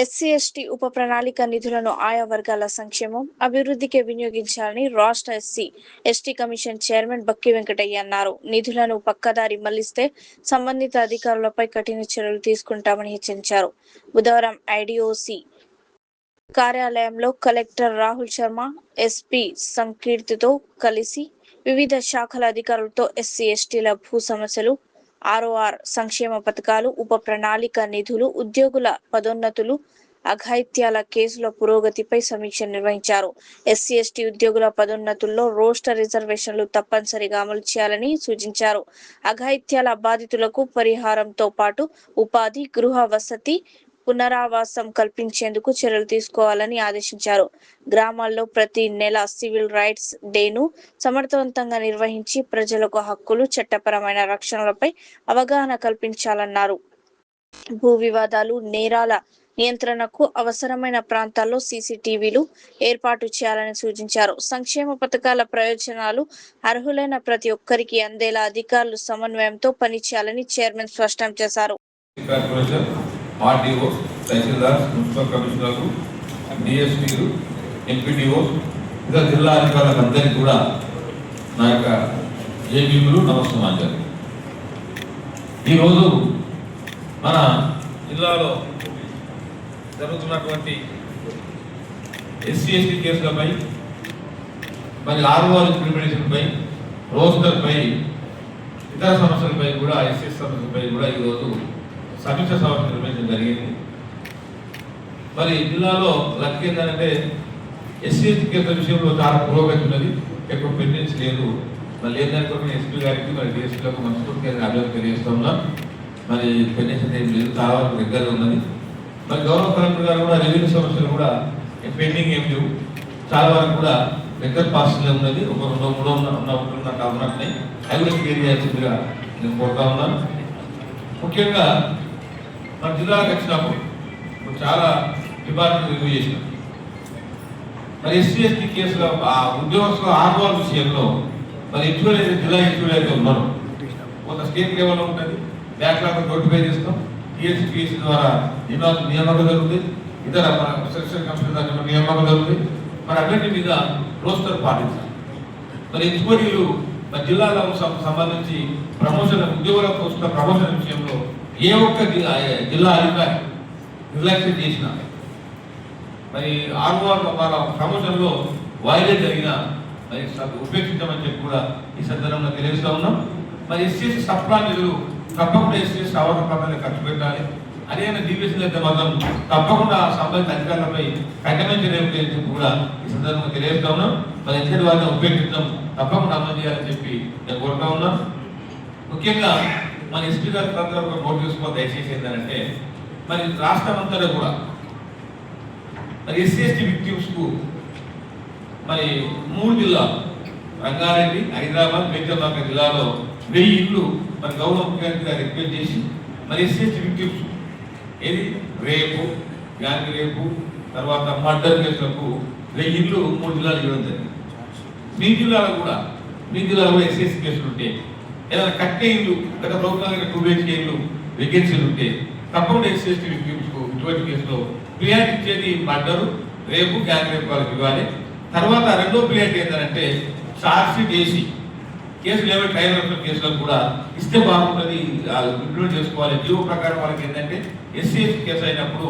SC ST ఉప ప్రణాళిక నిధులను ఆయా వర్గాల సంక్షేమం అభివృద్ధికి వినియోగించాలని రాష్ట్ర ఎస్సీ ఎస్టీ కమిషన్ చైర్మన్ బక్కి వెంకటయ్య అన్నారు. నిధులను పక్కదారి మళ్లిస్తే సంబంధిత అధికారులపై కఠిన చర్యలు తీసుకుంటామని హెచ్చరించారు. బుధవారం ఐడిఓసి కార్యాలయంలో కలెక్టర్ రాహుల్ శర్మ, ఎస్పీ సంకీర్తితో కలిసి వివిధ శాఖల అధికారులతో ఎస్సీ ఎస్టీల భూ సమస్యలు, ఆర్ఓఆర్ సంక్షేమ పథకాలు, ఉప ప్రణాళిక నిధులు, ఉద్యోగుల పదోన్నతులు, అఘాయిత్యాల కేసుల పురోగతిపై సమీక్ష నిర్వహించారు. ఎస్సీ ఎస్టీ ఉద్యోగుల పదోన్నతుల్లో రోస్టర్ రిజర్వేషన్లు తప్పనిసరిగా అమలు చేయాలని సూచించారు. అఘాయిత్యాల బాధితులకు పరిహారంతో పాటు ఉపాధి, గృహ వసతి, పునరావాసం కల్పించేందుకు చర్యలు తీసుకోవాలని ఆదేశించారు. గ్రామాల్లో ప్రతి నెల సివిల్ రైట్స్ డేను సమర్థవంతంగా నిర్వహించి ప్రజలకు హక్కులు, చట్టపరమైన రక్షణలపై అవగాహన కల్పించాలన్నారు. భూ వివాదాలు, నేరాల నియంత్రణకు అవసరమైన ప్రాంతాల్లో సీసీటీవీలు ఏర్పాటు చేయాలని సూచించారు. సంక్షేమ పథకాల ప్రయోజనాలు అర్హులైన ప్రతి ఒక్కరికి అందేలా అధికారులు సమన్వయంతో పనిచేయాలని చైర్మన్ స్పష్టం చేశారు. ఆర్డీఓ, తహసీల్దార్, మున్సిపల్ కమిషనర్లు, డిఎస్పీలు, ఎంపీడీఓ, ఇంకా జిల్లా అధికారులందరికీ కూడా నా యొక్క జేబీలు నమస్కారం. ఈరోజు మన జిల్లాలో జరుగుతున్నటువంటి ఎస్సీ ఎస్టీ కేసులపై, మరి ఆర్ఓఆర్ ఇంప్లిమెంటేషన్పై, రోస్టర్పై, ఇతర సమస్యలపై కూడా, ఎస్సీఎస్ సమస్యలపై కూడా ఈరోజు సమీక్ష సమావేశం నిర్వహించడం జరిగింది. మరి జిల్లాలో లక్ ఏంటంటే ఎస్సీ ఎస్టీ కేసుల విషయంలో చాలా పురోగతి ఉన్నది, ఎక్కువ పెండెన్స్ లేదు. మరి లేదనుకుంటే ఎస్పీ గారికి, మరి డిఎస్పీలకు మనస్ఫూర్తిగా అభివృద్ధి తెలియజేస్తూ ఉన్నాం. మరి పెండెన్స్ అనేది లేదు, చాలా వరకు దగ్గరగా ఉన్నది. మరి గౌరవ కలెక్టర్ గారు కూడా రెవెన్యూ సమస్యలు కూడా పెండింగ్ ఏం లేవు, చాలా వరకు కూడా దగ్గర పాస్లో ఉన్నది. ఒక 2-3 ఉన్నట్టున్నాయి. అవి కూడా క్లియర్ చేయాల్సిందిగా నేను కోరుతా ఉన్నాను. ముఖ్యంగా మన జిల్లాలకు వచ్చినప్పుడు చాలా డిపార్ట్మెంట్ రివ్యూ చేసినాం. మరి ఎస్సీ ఎస్టీ కేసులో ఆ ఉద్యోగస్తుల ఆర్ఓఆర్ విషయంలో మరి ఎటువంటి జిల్లా ఎటువంటి ఉన్నాను, కొంత స్టేట్ లెవెల్లో ఉంటుంది, బ్యాక్లాగ్ నోటిఫై చేస్తాం, టీఎస్పీఎస్సీ ద్వారా నియామకం జరుగుతుంది, ఇతర సెక్షన్ కమిషన్ నియామకం జరుగుతుంది. మరి అన్నింటి మీద రోస్టర్ పాటించాలి. మరి హెచ్ఓడీలు మరి జిల్లాలకు సంబంధించి ప్రమోషన్, ఉద్యోగుల పోస్టుల ప్రమోషన్ విషయంలో ఏ ఒక్క జిల్లా అధికారి నిర్లక్ష్యం చేసిన, మరి ఆర్ఓఆర్ వాళ్ళ ప్రమోషన్లో వాయిదా జరిగిన మరి ఉపేక్షించమని చెప్పి కూడా ఈ సందర్భంగా తెలియజేస్తూ ఉన్నాం. మరి ఎస్సీఎస్సీ సప్లా నిధులు తప్పకుండా ఎస్సీఎస్సీ అవసరం ఖర్చు పెట్టాలి. అదే డివిజన్ అయితే మాత్రం తప్పకుండా సంబంధిత అధికారులపై కఠినమైన చర్యలు కూడా ఈ సందర్భంగా తెలియజేస్తూ ఉన్నాం. మరి ఎస్సీ వారిని ఉపేక్షించడం తప్పకుండా అమలు చేయాలని చెప్పి నేను కోరుతా ఉన్నాను. ముఖ్యంగా మన ఎస్పీ గారి తరఫున ఒక నోట్ చేసుకోవాలి దయచేసి ఏంటంటే, మరి రాష్ట్రం అంతా కూడా మరి ఎస్సీ ఎస్టీ విక్టిమ్స్కు మరి 3 జిల్లాలు రంగారెడ్డి, హైదరాబాద్, మేడ్చల్ జిల్లాలో 1000 ఇళ్ళు మరి గౌరవ ముఖ్యమంత్రి గారు రిక్వెస్ట్ చేసి మరి ఎస్సీ ఎస్టీ విక్టిమ్స్ ఏది రేపు, గ్యాంగ్ రేపు, తర్వాత మర్డర్ కేసులకు 1000 ఇళ్ళు 3 జిల్లాలు ఇవ్వడం జరిగింది. మీ జిల్లాలో కూడా ఎస్సీ ఎస్టీ కేసులు ఉంటే, ఏదైనా కట్టే ఇల్లు గత ప్రభుత్వానికి 2 BHK ఇల్లు వేకెన్సీలు ఉంటే తప్పకుండా ఎస్సీ ఎస్టీ విక్టిమ్స్కు ఇటువంటి కేసులో ప్రియారిటీ ఇచ్చేది మర్డరు, రేపు, గ్యాంగ్ రేపు వాళ్ళకి ఇవ్వాలి. తర్వాత రెండో ప్రియారిటీ ఏంటంటే చార్జ్షీట్ వేసి కేసులు ఏమైనా ట్రైబల్ కేసులకు కూడా ఇస్తే బాగుంటుంది, ఇంప్లిమెంట్ చేసుకోవాలి. జీవో ప్రకారం వాళ్ళకి ఏంటంటే ఎస్సీ ఎస్టీ కేసు అయినప్పుడు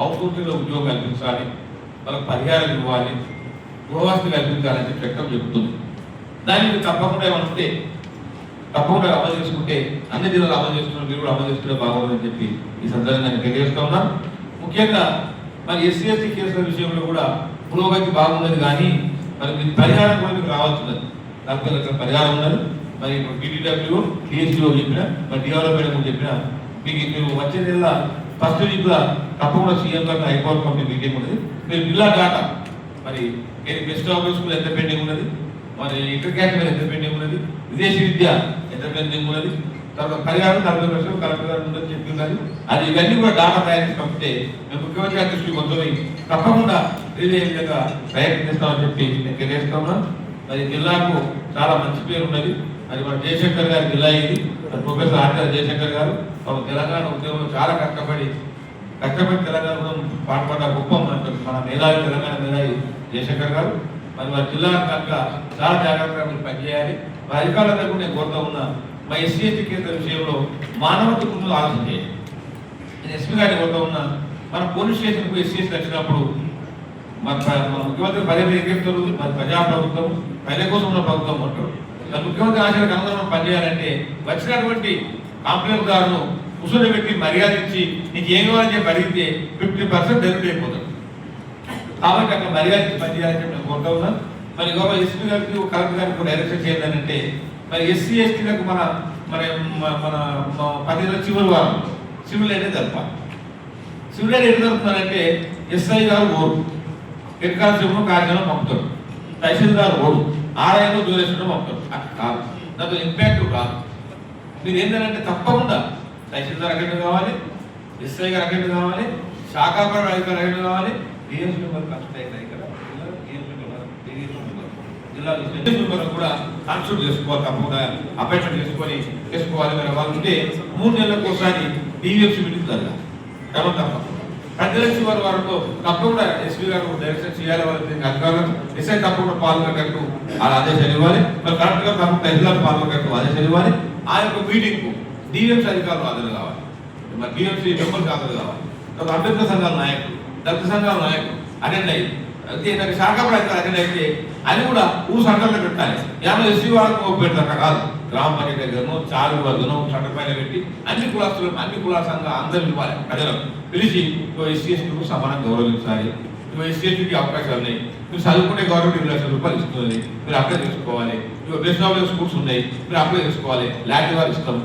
అవుట్సోర్సింగ్లో ఉద్యోగం కల్పించాలి, వాళ్ళకి పరిహారం ఇవ్వాలి, గృహవసతి కల్పించాలని చెప్పి చట్టం చెబుతుంది. దానికి తప్పకుండా ఏమైనా ఉంటే తప్పకుండా అమలు చేసుకుంటే అన్ని జిల్లాలు అమలు చేస్తున్నారు, మీరు కూడా అమలు చేసుకుంటే బాగుంటుందని చెప్పి ఈ సందర్భంగా నేను తెలియజేస్తూ ఉన్నాను. ముఖ్యంగా మరి ఎస్సీ ఎస్టీ కేసుల విషయంలో కూడా పురోగతి బాగున్నది, కానీ మరి పరిహారం కూడా మీకు రావాల్సింది. 40 లక్షల పరిహారం ఉన్నది. మరి ఇప్పుడు టీడీడబ్ల్యూ, టీఎస్డీఓ చెప్పిన, మరి డిఆర్ఓ మేడం చెప్పిన మీకు మీరు వచ్చే నెల ఫస్ట్ వీక్లో తప్పకుండా సీఎం గారిని హైకోర్టు కమిటీ మీటింగ్ ఉన్నది. మీరు జిల్లా డాటా మరి బెస్ట్ ఆఫీస్ స్కూల్ ఎంత పెండింగ్ ఉన్నది, మరి ఇంటర్ క్యాస్ట్ మీద ఎంత పెండింగ్ ఉన్నది, విదేశీ విద్య ఎంత పెండింగ్ ఉన్నది, తర్వాత పరిహారం 40 లక్షలు కలెక్టర్ గారు ఉందని చెప్తున్నారు. అది ఇవన్నీ కూడా డాటా తయారు చేసి పంపితే మేము ముఖ్యమంత్రి గారి దృష్టికి కొంతమై తప్పకుండా రిలీజ్ అయ్యే విధంగా ప్రయత్నం చేస్తామని చెప్పి నేను తెలియజేస్తా ఉన్నాను. మరి జిల్లాకు చాలా మంచి పేరు ఉన్నది. అది మన జయశంకర్ గారి జిల్లా ఇది. ప్రొఫెసర్ ఆచార్య జయశంకర్ గారు తెలంగాణ ఉద్యమంలో చాలా కష్టపడి కష్టపడి తెలంగాణ పాటుపడ్డ గొప్ప మన మేధావి తెలంగాణ మేధావి జయశంకర్ గారు. మరి వారి జిల్లా కనుక చాలా జాగ్రత్తగా మీరు పనిచేయాలి. మా అధికారులందరూ నేను కోరుతా ఉన్నా, మా ఎస్సీ ఎస్టీ కేంద్ర విషయంలో మానవత్వం ఆలోచన చేయాలి. నేను ఎస్పీ గారిని కోరుతా ఉన్నా, మన పోలీస్ స్టేషన్కు ఎస్సీ ఎస్టీ వచ్చినప్పుడు మన ముఖ్యమంత్రి పదే చెప్తారు, మరి ప్రజాప్రభుత్వం ప్రజల కోసం ఉన్న ప్రభుత్వం అంటారు. ముఖ్యమంత్రి ఆశయాలకు అనుగుణంగా పనిచేయాలంటే వచ్చినటువంటి కాంప్లైంట్ దారును కూర్చొని పెట్టి మర్యాద ఇచ్చి నీకు ఏం కావాలని చెప్పి అడిగితే 50% డెలివరీ అయిపోతుంది. కాబట్టి అక్కడ మర్యాద ఇచ్చి పనిచేయాలని చెప్పి నేను కోరుతా ఉన్నాను. మరి గౌరవ ఎస్పీ గారికి కలెక్టర్ గారికి డైరెక్షన్ చేయాలంటే మరి ఎస్సీ ఎస్టీలకు మన మన మన 10 చివరి వారం సివిల్ అయితే జరపాలి. సివిల్ అయితే ఎట్లా జరుపుతున్నారంటే ఎస్ఐ గారు ఓడు, హెడ్ కానిస్టేబుల్ కార్యాలయం పంపుతారు, తహసీల్దార్ ఓడు, ఆర్ఐలో డ్యూరేషన్ పంపుతారు. కాదు, దాంతో ఇంపాక్ట్ కాదు. మీరు ఏంటంటే తప్పకుండా తహసీల్దార్ అటెండ్ కావాలి, ఎస్ఐ గారు అటెండ్ కావాలి, శాఖాపర అధికారులు అటెండ్ కావాలి, డిఎస్ మెంబర్ కన్సల్ట్ అవుతాయి ఇక్కడ జిల్లా కూడా కన్సల్ట్ చేసుకోవాలి, తప్పకుండా అపాయింట్మెంట్ చేసుకోవాలి. మరి వాళ్ళు ఉంటే 3 నెలలకు ఒకసారి డివిఎఫ్సి మీటింగ్ జరగాలి. క్రమం తప్పకుండా ప్రతి చివరి వారంలో తప్పకుండా ఎస్పీ గారు డైరెక్షన్ చేయాలి. వాళ్ళకి అధికారులు ఎస్ఐ తప్పకుండా పాల్గొనేటట్టు అలా ఆదేశాలు ఇవ్వాలి. మరి కరెక్ట్ గా తప్పకుండా తహసీల్దార్ పాల్గొనేటట్టు ఆదేశాలు ఇవ్వాలి. ఆ యొక్క మీటింగ్ కు డిఎంసీ అధికారులు హాజరు కావాలి, మరి డిఎంసీ మెంబర్స్ హాజరు కావాలి. అంబేద్కర్ సంఘాల నాయకులు, దళిత సంఘాల నాయకులు అటెండ్ అయ్యి శాఖ ప్రయత్నాలు అటెండ్ అయితే అది కూడా ఊరు సంఘంలో పెట్టాలి. ఏమైనా ఎస్సీ వాళ్ళకు పెడతారు కాదు, గ్రామ పంచాయతీ దగ్గరను చాలు వర్గను సంఘ పైన పెట్టి అన్ని కులాస్తులు అన్ని కులాల సంఘం అందరూ ఇవ్వాలి. ప్రజలకు పిలిచి ఎస్సీ ఎస్టీకు సమానంగా గౌరవించాలి. ఎస్సీ ఎస్టీకి అవకాశాలు ఉన్నాయి. మీరు చదువుకుంటే గవర్నమెంట్ 2 లక్షల రూపాయలు ఇస్తుంది, మీరు అప్లై చేసుకోవాలి. బెస్ట్ ఆఫ్ స్కూల్స్ ఉన్నాయి, మీరు అప్లై చేసుకోవాలి. ల్యాటి వారు ఇస్తాం.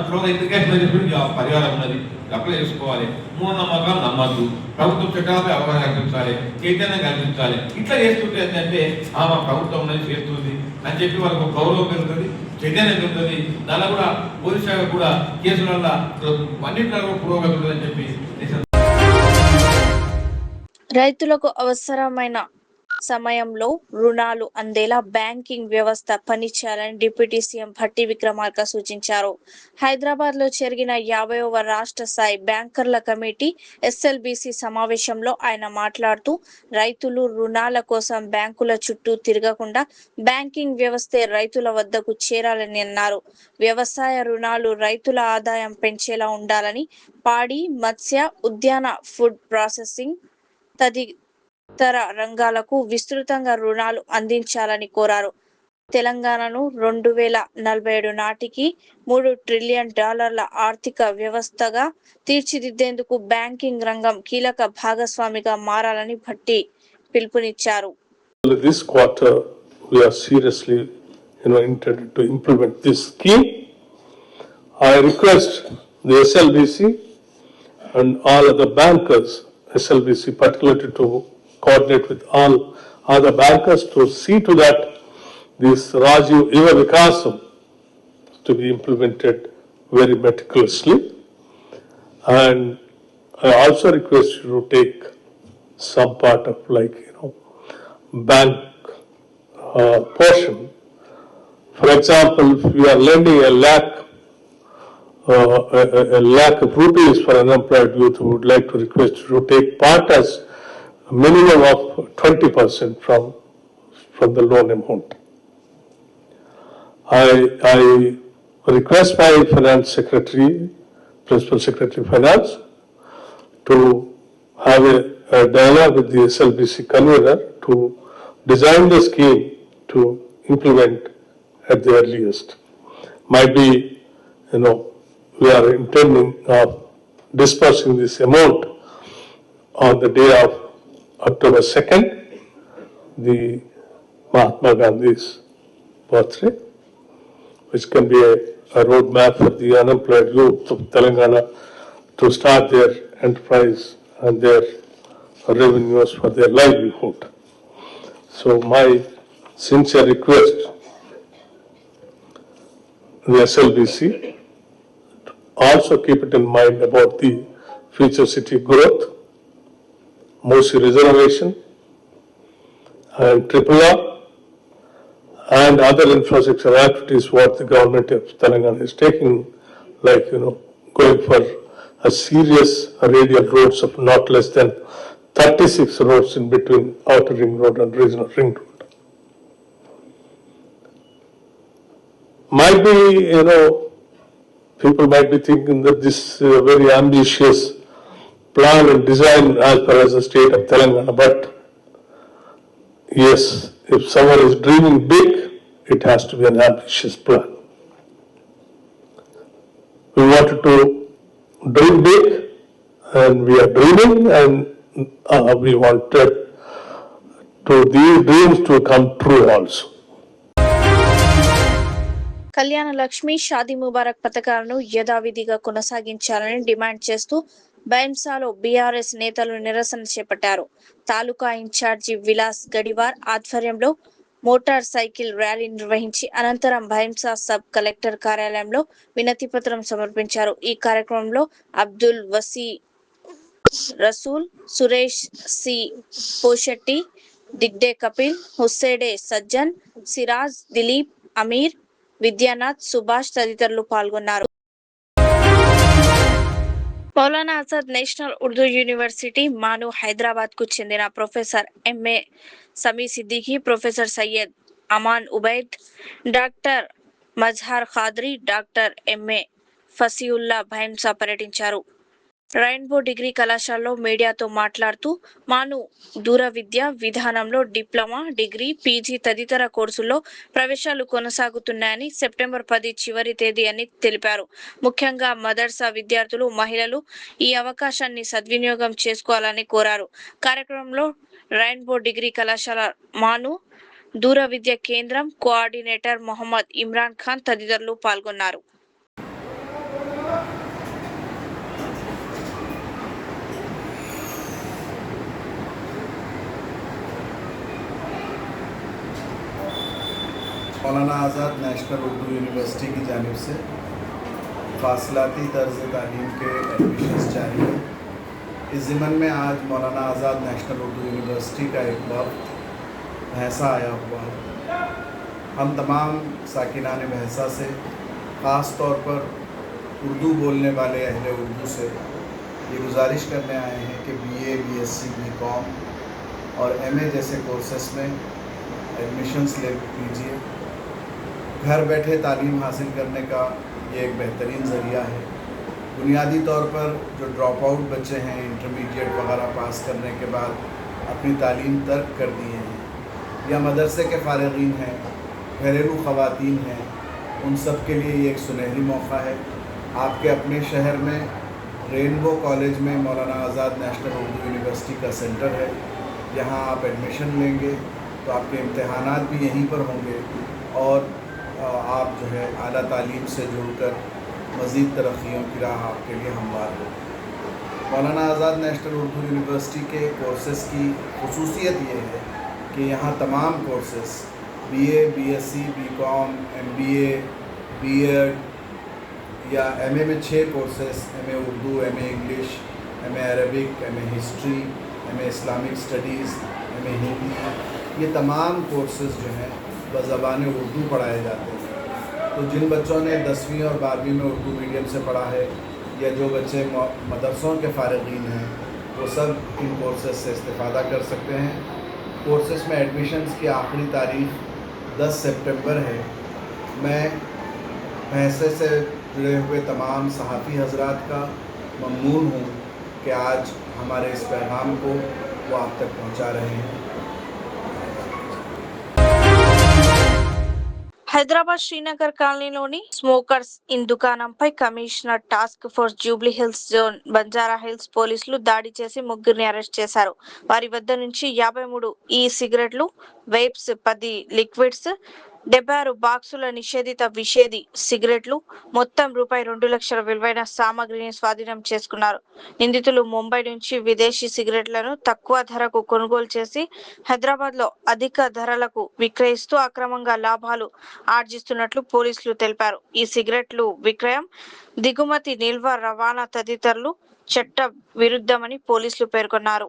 తర్వాత ఎడ్యుకేషన్ పరిహారం ఉన్నది, అప్లై చేసుకోవాలి. మూఢనమ్మకాలు నమ్మద్దు, ప్రభుత్వం చట్టాలపై అవగాహన కల్పించాలి, చైతన్యం కల్పించాలి. ఇట్లా చేస్తుంటే ఏంటంటే మా ప్రభుత్వం ఉన్నది చేస్తుంది అని చెప్పి వాళ్ళకు గౌరవం పెరుగుతుంది, చైతన్యం పెరుగుతుంది. దానిలో కూడా పోలీస్ శాఖ కూడా కేసుల అన్నింటిలో పురోగతి ఉంటుందని చెప్పి రైతులకు అవసరమైన సమయంలో రుణాలు అందేలా బ్యాంకింగ్ వ్యవస్థ పనిచేయాలని డిప్యూటీ సీఎం భట్టి విక్రమార్క సూచించారు. హైదరాబాద్ లో జరిగిన 50వ రాష్ట్ర స్థాయి బ్యాంకర్ల కమిటీ ఎస్ఎల్బిసి సమావేశంలో ఆయన మాట్లాడుతూ రైతులు రుణాల కోసం బ్యాంకుల చుట్టూ తిరగకుండా బ్యాంకింగ్ వ్యవస్థే రైతుల వద్దకు చేరాలని అన్నారు. వ్యవసాయ రుణాలు రైతుల ఆదాయం పెంచేలా ఉండాలని, పాడి, మత్స్య, ఉద్యాన, ఫుడ్ ప్రాసెసింగ్ తదితర రంగాలకు విస్తృతంగా రుణాలు అందించాలని కోరారు. తెలంగాణను 2047 నాటికి $3 ట్రిలియన్ ఆర్థిక వ్యవస్థగా తీర్చిదిద్దేందుకు బ్యాంకింగ్ రంగం కీలక భాగస్వామిగా మారాలని భట్టి పిలుపునిచ్చారు. This quarter we are seriously intended to implement this scheme. I request the SLBC and all other bankers, SLBC particularly, to coordinate with all other bankers to see to that this Rajiv Yuva Vikasam to be implemented very meticulously. And I also request you to take some part of bank portion. For example, if we are lending a lakh of rupees for an unemployed youth, we would like to request you to take part as a minimum of 20% from the loan amount. I request my finance secretary, principal secretary of finance, to have a dialogue with the SLBC convener to design the scheme to implement at the earliest. Might be, we are intending of dispersing this amount on the day of October 2nd, the Mahatma Gandhi's birthday, which can be a roadmap for the unemployed youth of Telangana to start their enterprise and their revenues for their livelihood. So my sincere request the SLBC also keep it in mind about the future city growth, Mosi reservation and Tripura and other infrastructure activities what the government of Telangana is taking, like going for a serious radial roads of not less than 36 roads in between outer ring road and regional ring road. Might be, people might be thinking that this is a very ambitious plan and design as far as the state of Telangana, but yes, if someone is dreaming big, it has to be an ambitious plan. We wanted to dream big, and we are dreaming, and we wanted these dreams to come true also. Kalyana Lakshmi Shaadi Mubarak పథకాలను యథావిధిగా కొనసాగించాలని demand చేస్తూ బైంసాలో BRS నేతలు నిరసన చేపట్టారు. తాలూకా incharge Vilas గడివార్ ఆధ్వర్యంలో motor cycle rally నిర్వహించి అనంతరం బైంసా సబ్ కలెక్టర్ కార్యాలయంలో వినతి పత్రం సమర్పించారు. ఈ కార్యక్రమంలో అబ్దుల్ వసీ రసూల్, సురేష్ సి పోషెట్టి, దిగ్డే కపిల్, హుస్సేడే సజ్జన్, సిరాజ్, దిలీప్, అమీర్, విద్యానాథ్, సుభాష్ తదితరులు పాల్గొన్నారు. మౌలానా ఆజాద్ నేషనల్ ఉర్దూ యూనివర్సిటీ మాను హైదరాబాద్ కు చెందిన professor MA Sami Siddiqui, professor Syed Aman Ubaid, doctor Mazhar Qadri, doctor MA Fasiullah Bhainsa పర్యటించారు. రెయిన్బో డిగ్రీ కళాశాలలో మీడియాతో మాట్లాడుతూ మాను దూర విద్య విధానంలో డిప్లొమా, డిగ్రీ, పీజీ తదితర కోర్సుల్లో ప్రవేశాలు కొనసాగుతున్నాయని, సెప్టెంబర్ 10 చివరి తేదీ అని తెలిపారు. ముఖ్యంగా మదర్సా విద్యార్థులు, మహిళలు ఈ అవకాశాన్ని సద్వినియోగం చేసుకోవాలని కోరారు. కార్యక్రమంలో రెయిన్బో డిగ్రీ కళాశాల మాను దూర విద్య కేంద్రం కోఆర్డినేటర్ మొహమ్మద్ ఇమ్రాన్ ఖాన్ తదితరులు పాల్గొన్నారు. मौलाना आज़ाद नेशनल उर्दू यूनिवर्सिटी की जानिब से फासलाती तर्ज तालीम के एडमिशन्स जारी हैं। इस ज़िमन में आज मौलाना आज़ाद नेशनल उर्दू यूनिवर्सिटी का एक वक्त भैंसा आया हुआ है। हम तमाम साकिनान भैंसा से ख़ास तौर पर उर्दू बोलने वाले अहले उर्दू से ये गुजारिश करने आए हैं कि BA, BSc, BCom और MA जैसे कोर्सेस में एडमिशन्स ले लीजिए। घर बैठे तालीम हासिल करने का ये एक बेहतरीन ज़रिया है। बुनियादी तौर पर जो ड्रॉप आउट बच्चे हैं, इंटरमीडिएट वगैरह पास करने के बाद अपनी तालीम तर्क कर दिए हैं, या मदरसे के फ़ारिग़ीन हैं, घरेलू ख़वातीन हैं, उन सब के लिए ये एक सुनहरी मौका है। आपके अपने शहर में रेनबो कॉलेज में मौलाना आज़ाद नेशनल उर्दू यूनिवर्सिटी का सेंटर है। यहाँ आप एडमिशन लेंगे तो आपके इम्तहानात भी यहीं पर होंगे और आप जो है आला तालीम से जुड़कर मज़ीद तरक्कियों की राह आपके लिए हमवार हो। मौलाना आज़ाद नेशनल उर्दू यूनिवर्सिटी के कोर्सेज़ की खुसूसियत ये है कि यहाँ तमाम courses BA, BSc, BCom, MBA, B.Ed या MA में 6 courses, MA Urdu, MA English, MA Arabic, MA history, MA Islamic studies, MA Hindi, ये तमाम कोर्सेज़ जो हैं बज़बान उर्दू पढ़ाए जाते हैं। तो जिन बच्चों ने 10वीं और 12वीं में उर्दू मीडियम से पढ़ा है या जो बच्चे मदरसों के फ़ारिग़ीन हैं वो सब इन कोर्सेज़ से इस्तिफ़ादा कर सकते हैं। कोर्सेज़ में एडमिशन्स की आखिरी तारीख़ 10 सितंबर है। मैं भैंसे से जुड़े हुए तमाम सहाफ़ी हज़रात का ममनून हूँ कि आज हमारे इस पैगाम को वो आप तक पहुँचा रहे हैं। హైదరాబాద్ శ్రీనగర్ కాలనీలోని స్మోకర్స్ ఇన్ దుకాణంపై commissioner task force Jubilee Hills zone Banjara Hills పోలీసులు దాడి చేసి ముగ్గురిని అరెస్ట్ చేశారు. వారి వద్ద నుంచి 53 ఈ సిగరెట్లు, వేప్స్, 10 లిక్విడ్స్, 76 బాక్సుల నిషేధిత విషేది సిగరెట్లు, మొత్తం రూపాయి 2 లక్షల విలువైన సామాగ్రిని స్వాధీనం చేసుకున్నారు. నిందితులు ముంబై నుంచి విదేశీ సిగరెట్లను తక్కువ ధరకు కొనుగోలు చేసి హైదరాబాద్ లో అధిక ధరలకు విక్రయిస్తూ అక్రమంగా లాభాలు ఆర్జిస్తున్నట్లు పోలీసులు తెలిపారు. ఈ సిగరెట్లు విక్రయం, దిగుమతి, నిల్వ, రవాణా తదితరులు చట్ట విరుద్ధమని పోలీసులు పేర్కొన్నారు.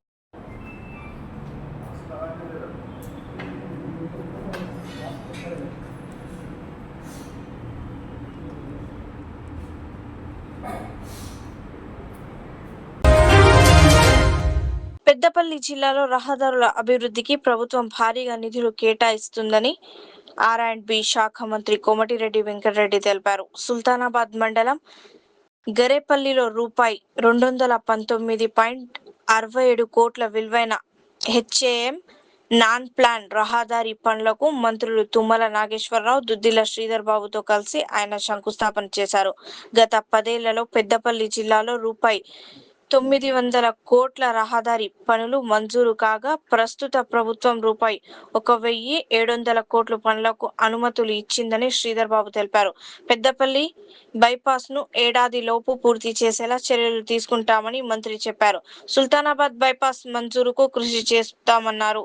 పెద్దపల్లి జిల్లాలో రహదారుల అభివృద్ధికి ప్రభుత్వం భారీగా నిధులు కేటాయిస్తుందని ఆర్&బి శాఖ మంత్రి కోమటిరెడ్డి వెంకటరెడ్డి తెలిపారు. సుల్తానాబాద్ మండలం గరేపల్లిలో రూపాయి 219.67 కోట్ల విలువైన హెచ్ఏఎం నాన్ ప్లాన్ రహదారి పనులకు మంత్రులు తుమ్మల నాగేశ్వరరావు, దుద్దిల శ్రీధర్ బాబుతో కలిసి ఆయన శంకుస్థాపన చేశారు. గత 10 ఏళ్లలో పెద్దపల్లి జిల్లాలో రూపాయి 900 కోట్ల రహదారి పనులు మంజూరు కాగా ప్రస్తుత ప్రభుత్వం రూపాయి 1,700 కోట్ల పనులకు అనుమతులు ఇచ్చిందని శ్రీధర్ బాబు తెలిపారు. పెద్దపల్లి బైపాస్ ను ఏడాది లోపు పూర్తి చేసేలా చర్యలు తీసుకుంటామని మంత్రి చెప్పారు. సుల్తానాబాద్ బైపాస్ మంజూరుకు కృషి చేస్తామన్నారు.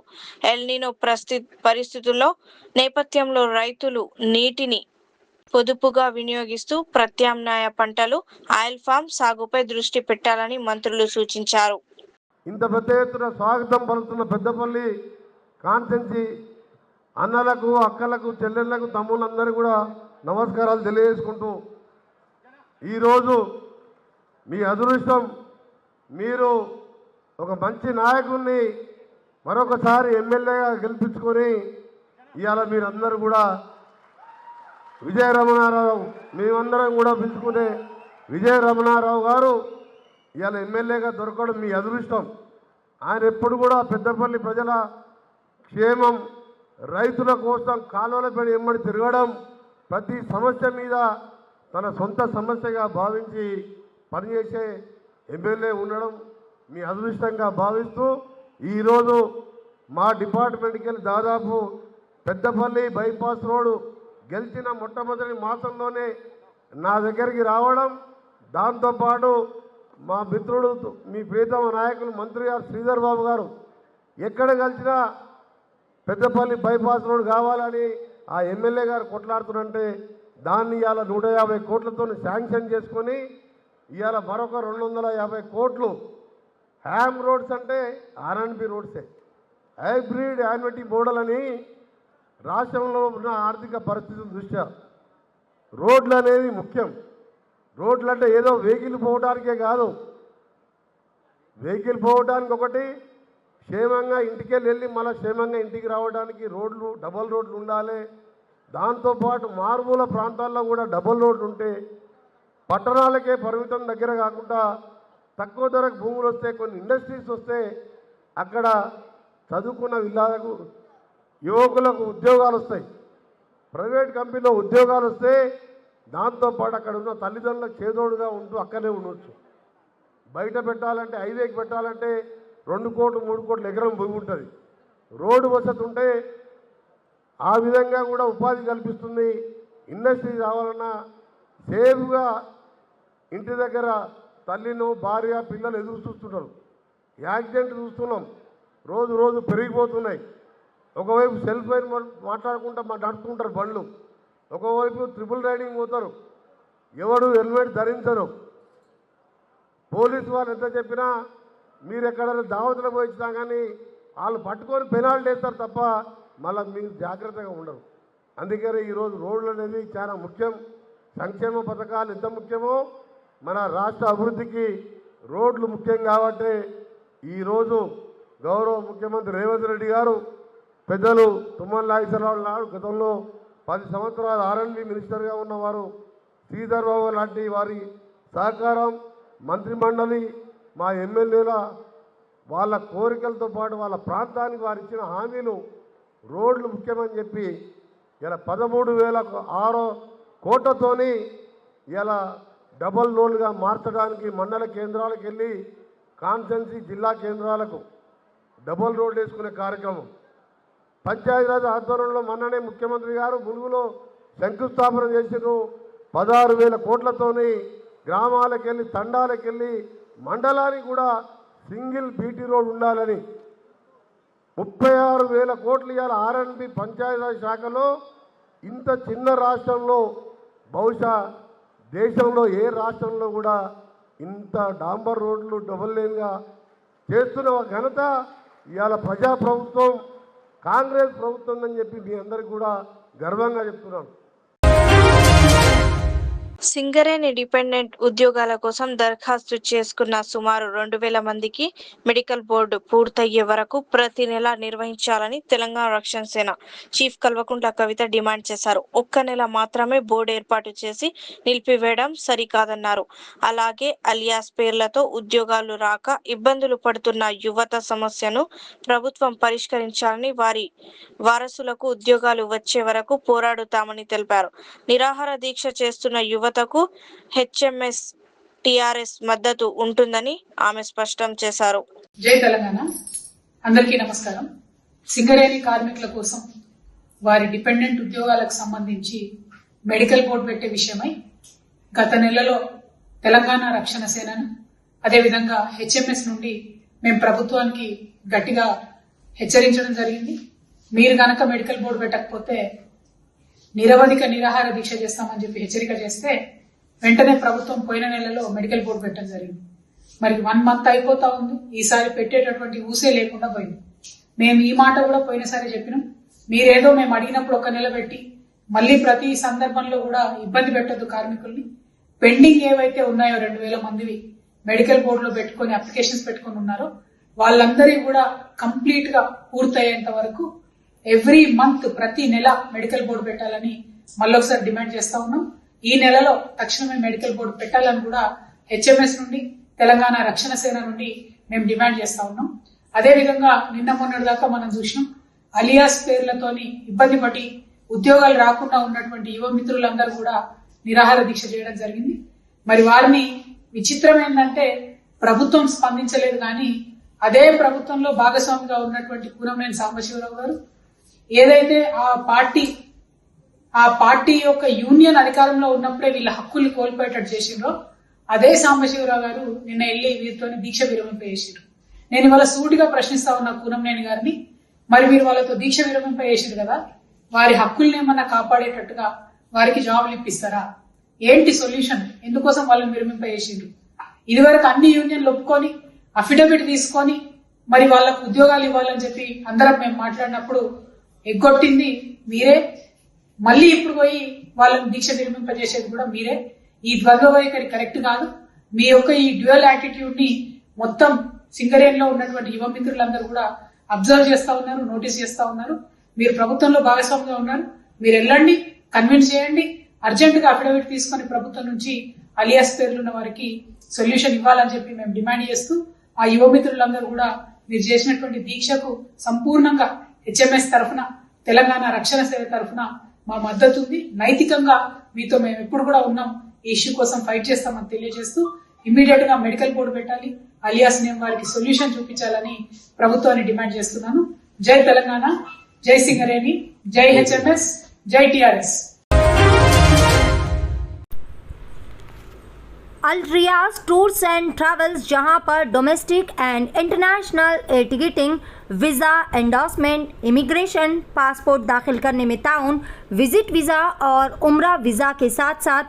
ఎల్నినో పరిస్థితుల్లో నేపథ్యంలో రైతులు నీటిని పొదుపుగా వినియోగిస్తూ ప్రత్యామ్నాయ పంటలు, ఆయిల్ ఫామ్ సాగుపై దృష్టి పెట్టాలని మంత్రులు సూచించారు. ఇంత పెద్ద ఎత్తున స్వాగతం పలుకుతున్న పెద్దపల్లి కాన్స్టిట్యున్సీ అన్నలకు, అక్కలకు, చెల్లెళ్లకు, తమ్ముళ్ళందరూ కూడా నమస్కారాలు తెలియజేసుకుంటూ, ఈరోజు మీ అదృష్టం, మీరు ఒక మంచి నాయకుడిని మరొకసారి ఎమ్మెల్యేగా గెలిపించుకొని ఇవాళ మీరందరూ కూడా విజయ రమణారావు, మేమందరం కూడా పిలుచుకునే విజయ రమణారావు గారు ఇవాళ ఎమ్మెల్యేగా దొరకడం మీ అదృష్టం. ఆయన ఎప్పుడు కూడా పెద్దపల్లి ప్రజల క్షేమం, రైతుల కోసం కాలువలపై ఎమ్మడి తిరగడం, ప్రతి సమస్య మీద తన సొంత సమస్యగా భావించి పనిచేసే ఎమ్మెల్యే ఉండడం మీ అదృష్టంగా భావిస్తూ, ఈరోజు మా డిపార్ట్మెంట్కి వెళ్ళి దాదాపు పెద్దపల్లి బైపాస్ రోడ్డు గెలిచిన మొట్టమొదటి మాసంలోనే నా దగ్గరికి రావడం, దాంతోపాటు మా మిత్రుడు, మీ ప్రియతమ నాయకులు మంత్రి గారు శ్రీధర్ బాబు గారు ఎక్కడ కలిసినా పెద్దపల్లి బైపాస్ రోడ్ కావాలని ఆ ఎమ్మెల్యే గారు కొట్లాడుతున్నంటే దాన్ని ఇవాళ 150 కోట్లతో శాంక్షన్ చేసుకొని ఇవాళ మరొక 250 కోట్లు హ్యామ్ రోడ్స్ అంటే ఆర్&బి రోడ్సే, హైబ్రిడ్ యాన్యుటీ మోడల్ అని రాష్ట్రంలో ఉన్న ఆర్థిక పరిస్థితుల దృష్ట్యా రోడ్లు అనేది ముఖ్యం. రోడ్లు అంటే ఏదో వెహికల్ పోవడానికే కాదు, వెహికల్ పోవడానికి ఒకటి, క్షేమంగా ఇంటికి వెళ్ళి మళ్ళీ క్షేమంగా ఇంటికి రావడానికి రోడ్లు, డబల్ రోడ్లు ఉండాలి. దాంతోపాటు మారుమూల ప్రాంతాల్లో కూడా డబల్ రోడ్లు ఉంటే పట్టణాలకే పరిమితం దగ్గర కాకుండా తక్కువ ధరకు భూములు వస్తే, కొన్ని ఇండస్ట్రీస్ వస్తే అక్కడ చదువుకున్న విల్లాలకు, యువకులకు ఉద్యోగాలు వస్తాయి, ప్రైవేట్ కంపెనీలో ఉద్యోగాలు వస్తే దాంతోపాటు అక్కడ ఉన్న తల్లిదండ్రులకు చేదోడుగా ఉంటూ అక్కడే ఉండొచ్చు. బయట పెట్టాలంటే, హైవేకి పెట్టాలంటే 2 కోట్లు 3 కోట్లు ఎకరం భూమి ఉంటుంది. రోడ్డు వసతి ఉంటే ఆ విధంగా కూడా ఉపాధి కల్పిస్తుంది. ఇండస్ట్రీ రావాలన్నా సేఫ్గా ఇంటి దగ్గర తల్లిను, భార్య, పిల్లలు ఎదురు చూస్తున్నారు. యాక్సిడెంట్ చూస్తున్నాం, రోజు రోజు పెరిగిపోతున్నాయి. ఒకవైపు సెల్ ఫోన్ మాట్లాడుకుంటా నడుపుకుంటారు బండ్లు, ఒకవైపు ట్రిపుల్ రైడింగ్ పోతారు, ఎవడు హెల్మెట్ ధరించరు. పోలీసు వాళ్ళు ఎంత చెప్పినా మీరు ఎక్కడైనా దావతులు పోయించినా కానీ వాళ్ళు పట్టుకొని పెనాల్టీ వేస్తారు తప్ప మళ్ళీ మీరు జాగ్రత్తగా ఉండరు. అందుకని ఈరోజు రోడ్లు అనేది చాలా ముఖ్యం. సంక్షేమ పథకాలు ఎంత ముఖ్యమో మన రాష్ట్ర అభివృద్ధికి రోడ్లు ముఖ్యం. కాబట్టి ఈరోజు గౌరవ ముఖ్యమంత్రి రేవంత్ రెడ్డి గారు, పెద్దలు తుమ్మల నాగేశ్వరరావు నాడు గతంలో 10 సంవత్సరాలు ఆర్&బి మినిస్టర్గా ఉన్నవారు, శ్రీధర్ బాబు లాంటి వారి సహకారం, మంత్రిమండలి, మా ఎమ్మెల్యేల వాళ్ళ కోరికలతో పాటు వాళ్ళ ప్రాంతానికి వారు ఇచ్చిన హామీలు, రోడ్లు ముఖ్యమని చెప్పి ఇలా 13,600 కోట్లతోని ఇలా డబల్ రోడ్లుగా మార్చడానికి మండల కేంద్రాలకు వెళ్ళి కాన్స్టిట్యున్సీ జిల్లా కేంద్రాలకు డబల్ రోడ్లు వేసుకునే కార్యక్రమం పంచాయతీరాజ్ ఆధ్వర్యంలో మొన్ననే ముఖ్యమంత్రి గారు ములుగులో శంకుస్థాపన చేసిరు. 16,000 కోట్లతోని గ్రామాలకు వెళ్ళి, తండాలకు వెళ్ళి, మండలానికి కూడా సింగిల్ బీటీ రోడ్ ఉండాలని 36,000 కోట్లు ఇవాళ ఆర్&బి పంచాయతీరాజ్ శాఖలో. ఇంత చిన్న రాష్ట్రంలో, బహుశా దేశంలో ఏ రాష్ట్రంలో కూడా ఇంత డాంబర్ రోడ్లు డబుల్ లేన్గా చేస్తున్న ఘనత ఇవాళ ప్రజాప్రభుత్వం, కాంగ్రెస్ ప్రభుత్వం అని చెప్పి మీ అందరికీ కూడా గర్వంగా చెప్తున్నాను. సింగరేణి డిపెండెంట్ ఉద్యోగాల కోసం దరఖాస్తు చేసుకున్న సుమారు 2,000 మందికి మెడికల్ బోర్డు పూర్తయ్యే వరకు ప్రతి నెల నిర్వహించాలని తెలంగాణ రక్షణ సేన చీఫ్ కల్వకుంట్ల కవిత డిమాండ్ చేశారు. ఒక్క నెల మాత్రమే బోర్డు ఏర్పాటు చేసి నిలిపివేయడం సరికాదన్నారు. అలాగే అలియాస్ పేర్లతో ఉద్యోగాలు రాక ఇబ్బందులు పడుతున్న యువత సమస్యను ప్రభుత్వం పరిష్కరించాలని, వారి వారసులకు ఉద్యోగాలు వచ్చే వరకు పోరాడుతామని తెలిపారు. నిరాహార దీక్ష చేస్తున్న యువతకు హెచ్ఎంఎస్ టిఆర్ఎస్ మద్దతు ఉంటుందని ఆమె స్పష్టం చేశారు. జై తెలంగాణ. అందరికీ నమస్కారం. సింగరేణి కార్మికుల కోసం వారి డిపెండెంట్ ఉద్యోగాలకు సంబంధించి మెడికల్ బోర్డు పెట్టే విషయమై గత నెలలో తెలంగాణ రక్షణ సేనను అదేవిధంగా హెచ్ఎంఎస్ నుండి మేము ప్రభుత్వానికి గట్టిగా హెచ్చరించడం జరిగింది. మీరు గనక మెడికల్ బోర్డు పెట్టకపోతే నిరవధిక నిరాహార దీక్ష చేస్తామని చెప్పి హెచ్చరిక చేస్తే వెంటనే ప్రభుత్వం పోయిన నెలలో మెడికల్ బోర్డు పెట్టడం జరిగింది. మరి 1 month అయిపోతా ఉంది. ఈసారి పెట్టేటటువంటి ఊసే లేకుండా పోయింది. మేము ఈ మాట కూడా పోయినసారి చెప్పినాం. మీరేదో మేము అడిగినప్పుడు 1 నెల పెట్టి మళ్ళీ ప్రతి సందర్భంలో కూడా ఇబ్బంది పెట్టద్దు కార్మికుల్ని. పెండింగ్ ఏవైతే ఉన్నాయో 2,000 మందివి మెడికల్ బోర్డులో పెట్టుకొని అప్లికేషన్స్ పెట్టుకుని ఉన్నారో వాళ్ళందరి కూడా కంప్లీట్ గా పూర్తయ్యేంత వరకు ఎవ్రీ మంత్ ప్రతి నెల మెడికల్ బోర్డు పెట్టాలని మళ్ళొకసారి డిమాండ్ చేస్తా ఉన్నాం. ఈ నెలలో తక్షణమే మెడికల్ బోర్డు పెట్టాలని కూడా హెచ్ఎంఎస్ నుండి తెలంగాణ రక్షణ సేన నుండి మేము డిమాండ్ చేస్తా ఉన్నాం. అదేవిధంగా నిన్న మొన్నటి దాకా మనం చూసినాం అలియాస్ పేర్లతోని ఇబ్బంది పడి ఉద్యోగాలు రాకుండా ఉన్నటువంటి యువ మిత్రులందరూ కూడా నిరాహార దీక్ష చేయడం జరిగింది. మరి వారిని విచిత్రం ఏంటంటే ప్రభుత్వం స్పందించలేదు, కానీ అదే ప్రభుత్వంలో భాగస్వామిగా ఉన్నటువంటి కూనంనేని సాంబశివరావు గారు ఏదైతే ఆ పార్టీ యొక్క యూనియన్ అధికారంలో ఉన్నప్పుడే వీళ్ళ హక్కుల్ని కోల్పోయేటట్టు చేసిండ్రో అదే సాంబశివరావు గారు నిన్న వెళ్లి వీరితో దీక్ష విరమింపజేసిండ్రు. నేను ఇవాళ సూటిగా ప్రశ్నిస్తా ఉన్నా కూనంనేని గారిని, మరి మీరు వాళ్ళతో దీక్ష విరమింపజేసిండ్రు కదా, వారి హక్కుల్ని ఏమన్నా కాపాడేటట్టుగా వారికి జాబులు ఇప్పిస్తారా? ఏంటి సొల్యూషన్? ఎందుకోసం వాళ్ళని విరమింపజేసిండ్రు? ఇదివరకు అన్ని యూనియన్లు ఒప్పుకొని అఫిడవిట్ తీసుకొని మరి వాళ్ళకు ఉద్యోగాలు ఇవ్వాలని చెప్పి అందరం మేము మాట్లాడినప్పుడు ఎగ్గొట్టింది మీరే. మళ్ళీ ఇప్పుడు పోయి వాళ్ళని దీక్ష విరమింపజేసేది కూడా మీరే. ఈ ద్వంద్వ వైఖరి కరెక్ట్ కాదు. మీ యొక్క ఈ డ్యూయల్ యాటిట్యూడ్ ని మొత్తం సింగరేణిలో ఉన్నటువంటి యువ మిత్రులందరూ కూడా అబ్జర్వ్ చేస్తా ఉన్నారు, నోటీస్ చేస్తా ఉన్నారు. మీరు ప్రభుత్వంలో భాగస్వామిగా ఉన్నారు, మీరు వెళ్ళండి, కన్విన్స్ చేయండి, అర్జెంట్ గా అఫిడవిట్ తీసుకొని ప్రభుత్వం నుంచి అలియాస్ పేర్లున్న వారికి సొల్యూషన్ ఇవ్వాలని చెప్పి మేము డిమాండ్ చేస్తూ ఆ యువ మిత్రులందరూ కూడా మీరు చేసినటువంటి దీక్షకు సంపూర్ణంగా హెచ్ఎంఎస్ తరఫున తెలంగాణ రక్షణ సేవ తరఫున మా మద్దతు ఉంది. నైతికంగా మీతో మేము ఎప్పుడు కూడా ఉన్నాం. ఈ ఇష్యూ కోసం ఫైట్ చేస్తామని తెలియజేస్తూ ఇమ్మీడియట్ గా మెడికల్ బోర్డు పెట్టాలి, అలియాస్ నేమ్ వారికి సొల్యూషన్ చూపించాలని ప్రభుత్వాన్ని డిమాండ్ చేస్తున్నాను. జై తెలంగాణ, జై సింగరేణి, జై హెచ్ఎంఎస్, జై TRS. Al Riyaz tours and travels, जहां पर domestic and international air ticketing, visa endorsement, immigration, passport दाखिल करने में ताउन, विजिट वीज़ा और उम्रा वीज़ा के साथ साथ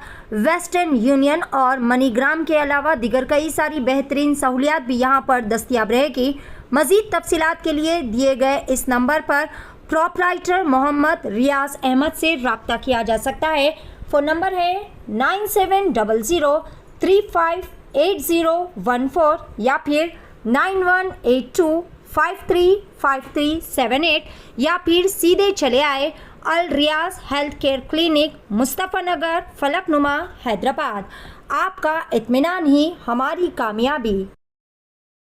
वेस्टर्न यूनियन और मनीग्राम के अलावा दीगर कई सारी बेहतरीन सहूलियात भी यहां पर दस्तियाब रहेगी। मज़ीद तफसीलात के लिए दिए गए इस नंबर पर प्रोपराइटर मोहम्मद रियाज अहमद से रब्ता किया जा सकता है। फ़ोन नंबर है 9700358014 या फिर 9182535378 या फिर सीधे चले आए अल रियाज हेल्थ केयर क्लिनिक, मुस्तफ़ा नगर, फलकनुमा, हैदराबाद। आपका इत्मीनान ही हमारी कामयाबी।